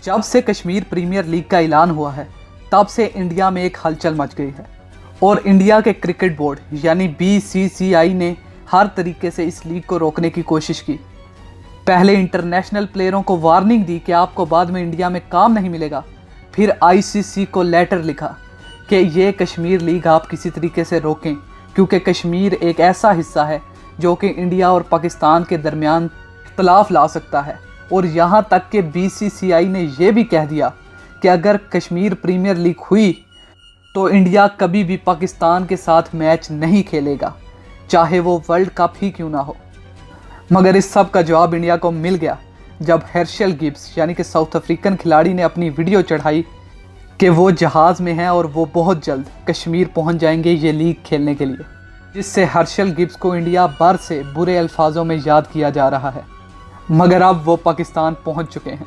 जब से Kashmir premiere league का ऐलान हुआ है तब से इंडिया में एक हलचल मच गई है और इंडिया के क्रिकेट बोर्ड यानी BCCI ने हर तरीके से इस लीग को रोकने की कोशिश की। पहले इंटरनेशनल प्लेयरों को वार्निंग दी कि आपको बाद में इंडिया में काम नहीं मिलेगा, फिर ICC को लेटर लिखा कि ये कश्मीर लीग आप किसी तरीके से रोकें क्योंकि कश्मीर एक ऐसा हिस्सा है जो कि इंडिया और पाकिस्तान के दरमियान इख्तलाफ ला सकता है। और यहाँ तक कि BCCI ने यह भी कह दिया कि अगर कश्मीर प्रीमियर लीग हुई तो इंडिया कभी भी पाकिस्तान के साथ मैच नहीं खेलेगा, चाहे वो वर्ल्ड कप ही क्यों ना हो। मगर इस सब का जवाब इंडिया को मिल गया जब हर्षल गिब्स यानी कि साउथ अफ्रीकन खिलाड़ी ने अपनी वीडियो चढ़ाई कि वो जहाज़ में हैं और वो बहुत जल्द कश्मीर पहुंच जाएंगे ये लीग खेलने के लिए, जिससे हर्षल गिब्स को इंडिया भर से बुरे अल्फाजों में याद किया जा रहा है। मगर अब वो पाकिस्तान पहुंच चुके हैं।